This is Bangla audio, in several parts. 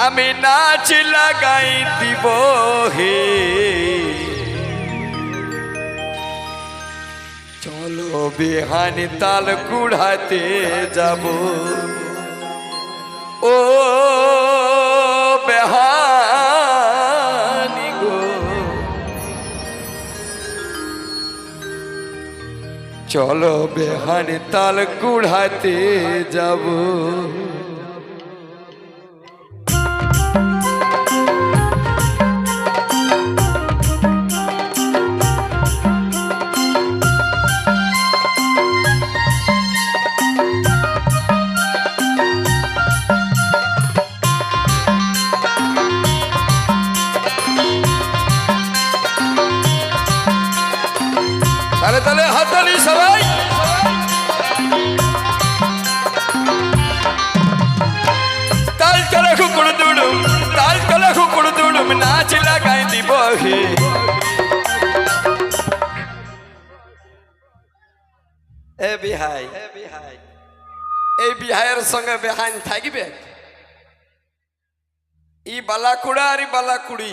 আমি নাচ লাগাই দিব হে চলো বিহানি তাল কুড়াতে যাব ও বেহানি গো চলো বেহানি তাল কুড়াতে যাব তালে তালে হাততালি সবাই তাল তলে কুকুড় দুড়ুম তাল তলে কুকুড় দুড়ুম নাচ লাগাই দিব হে এ বিহাই এই বিহাইয়ের সঙ্গে বেহাইন থাকবে ই বালাকুড়া আর বালাকুড়ি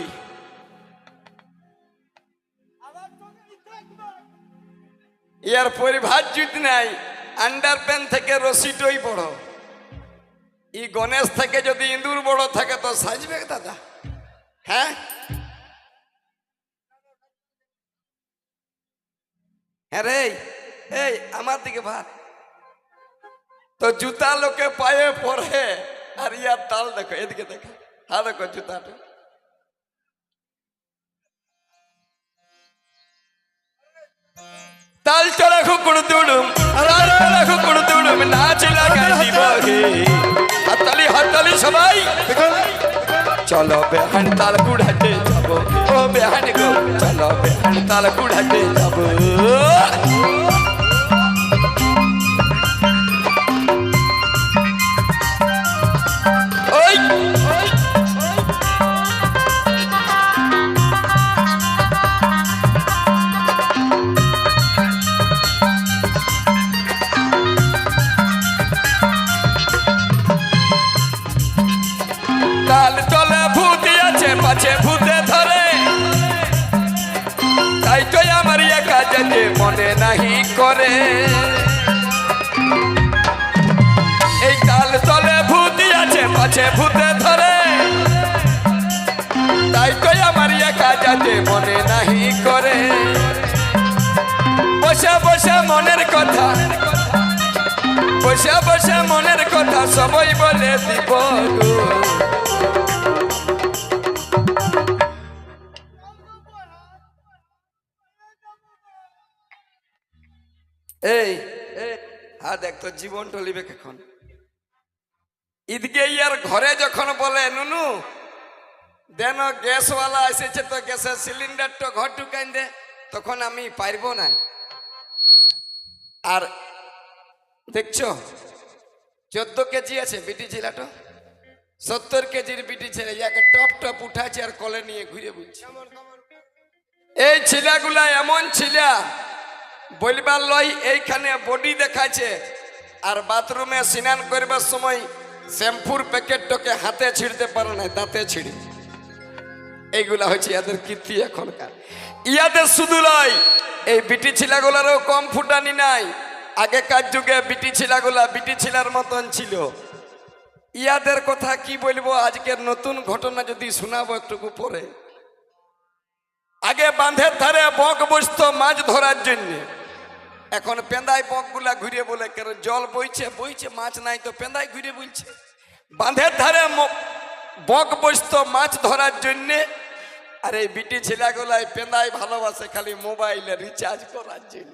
ইয়ার পরিভাষ যদি নাই আন্ডার প্যান থেকে রশিটই বড় ই গণেশ থেকে যদি ইঁদুর বড় থাকে তো সাজবে দাদা হ্যাঁ হ্যাঁ রে এই আমার দিকে ভাত তো জুতা লোকে পায়ে পরে আর ইয়ার তাল দেখো এদিকে দেখো হ্যাঁ দেখো জুতাটা তাল চলা কুকুড় দুড়ুম তাল চলা কুকুড় দুড়ুম নাচ লাগাই দিব হে হাততালি সবাই চলো বেহান তাল কুড়াতে যাব ও বেহান গো চলো বেহান তাল কুড়াতে যাব ওই তাল তলে ভূতি আছে পাছে ভূতে ধরে তাই তো আমার একা যেতে মনে নাহি করে এই তাল তলে ভূতি আছে পাছে ভূতে ধরে তাই তো আমার একা যেতে মনে নাহি করে বসে বসে মনের কথা বসে বসে মনের কথা সবাই বলে দিব গো এই হ্যাঁ দেখ তো জীবন টলিবে এখন ঈদকে ইয়ার ঘরে যখন বলে নুনু দেন গ্যাসওয়ালা এসেছে তো গ্যাসের সিলিন্ডারটা ঘর ঢুকাই দে তখন আমি পারবো না আর দেখছো 14 কেজি আছে বিটি ছেলেটা 70 কেজির বিটি ছেলে ইয়াকে টপ টপ উঠাছে আর কলে নিয়ে ঘুরে বুঝছে এই ছেলেগুলা এমন ছেলে বলবার লই এইখানে বডি দেখাচ্ছে আর বাথরুমে স্নান করবার সময় শ্যাম্পুর প্যাকেটটাকে হাতে ছিঁড়তে পারে না দাঁতে ছিঁড়ে এইগুলা হচ্ছে ইয়াদের কীর্তি এখনকার ইয়াদের শুধু লয় এই বিটি ছেলেগুলারও কম ফুটানি নাই আগেকার যুগে বিটি ছেলেগুলা বিটি ছেলের মতন ছিল ইয়াদের কথা কি বলবো আজকের নতুন ঘটনা যদি শোনাবো একটুকু পরে আগে বাঁধের ধারে বক বসতো মাছ ধরার জন্য এখন পেঁদাই বকগুলা ঘুরে বলে কেন জল বইছে বইছে মাছ নাই তো পেঁদাই ঘুরে বলছে বাঁধের ধারে বক বসতো মাছ ধরার জন্য আর এই বিটি ছেলেগুলাই পেঁদাই ভালোবাসে খালি মোবাইলে রিচার্জ করার জন্য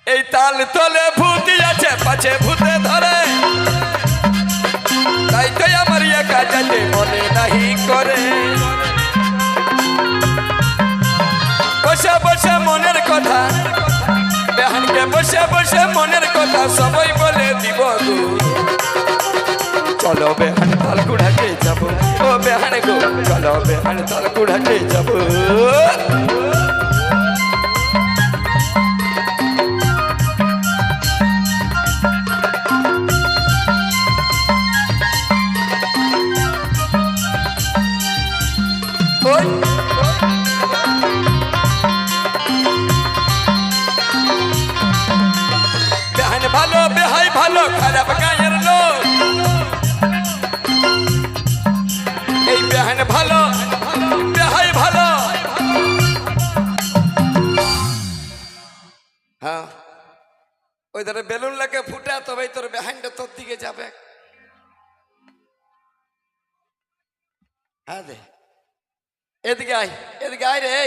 এই তাল তলে ভূতি আছে পাছে ভূতে ধরে তাই তো আমার একা যেতে মনে নাহি করে বসে বসে মনের কথা বেহানকে বসে বসে মনের কথা সবাই বলে দিব চলো বেহান তাল কুড়াতে যাব ও বেহান গো চলো বেহান তাল কুড়াতে যাব ভালো বেহাই ভালো খারাপ গায়ের লোক এই বেহান ভালো বেহাই ভালো হ্যাঁ ওই ধরে বেলুন লাগে ফুটা তবে তোর বেহানটা তোর দিকে যাবে হ্যাঁ দে এদিকে আয় রে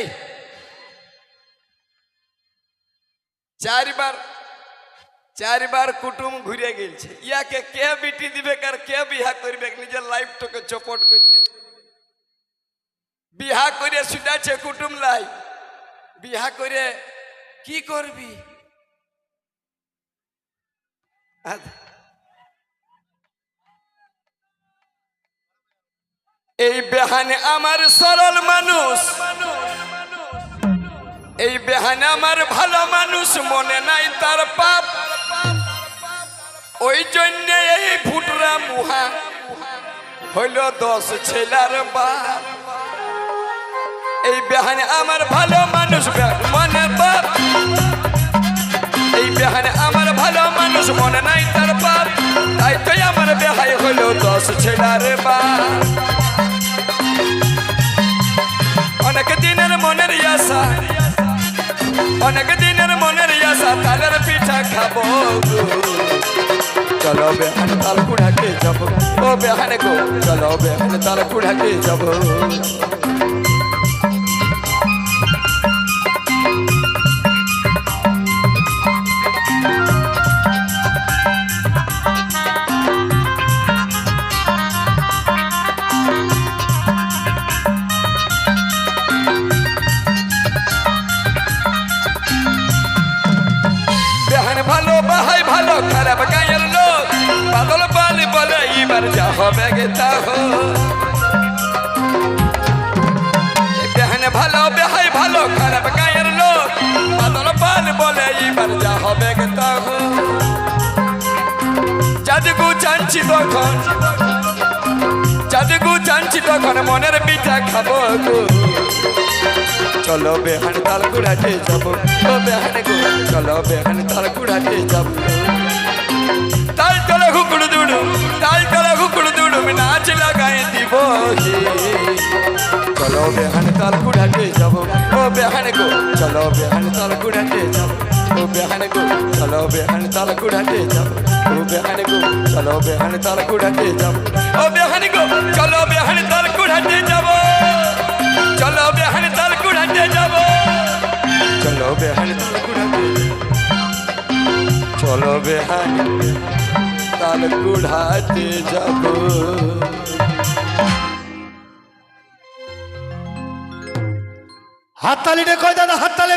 চারবার কুটুম ঘুরে গেছে ইয়াকে কে বিটি দিবে কার কে বিহা করবে নিজের লাইফটাকে চপট করতে বিহা করে শুনাছে কুটুম লাই বিহা করে কি করবি এই বেহানে আমার সরল মানুষ এই বেহানে আমার ভালো মানুষ মনে নাই তার পাপ ওই জন্য এই ফুটরা মুহা হইল 10 ছেলার বাপ এই বেহানে আমার ভালো মানুষ মনে বাপ এই বেহানে আমার ভালো মানুষ মনে নাই তার বাপ তাই তো আমার বেহাই হইল 10 ছেলার বাপ অনেক দিনের মনের আশা অনেক দিনের মনের আশা তালের পিঠা খাবো চলো বেহান তাল কুড়াকে যাবো ও বেহান গো চলো বেহান তাল কুড়াকে যাবো ভালো বাহাই ভালো খারাপ গায়ের লোক বাদল বালি বলে এবার যা হবে গে তা বেহানে ভালো বেহাই ভালো খারাপ গায়ের লোক বাদল বালি বলে এবার যা হবে গে তা যাদগু জানছি তখন মনের পিঠা খাবো গো চলো বেহান তাল কুড়াতে যাবো ও বেহান গো চলো বেহান তাল কুড়াতে যাবো তাল তলে হুকুড় দুড়ু নাচ লাগাই দিব চলো বেহান তাল কুড়াতে যাবো ও বেহান গো চলো বেহান তাল কুড়াতে যাবো ও বেহান গো চলো বেহান তাল কুড়াতে যাবো ও বেহান গো চলো বেহান তাল কুড়াতে যাবো ও বেহান গো চলো বেহান তাল কুড়াতে যাবো চলো বেহান তাল কুড়াতে যাবো চলো বেহান তাল কুড়াতে চলো বেহান তাল কুড়াতে যাবো হাততালিটা কয় দাদা হাততালি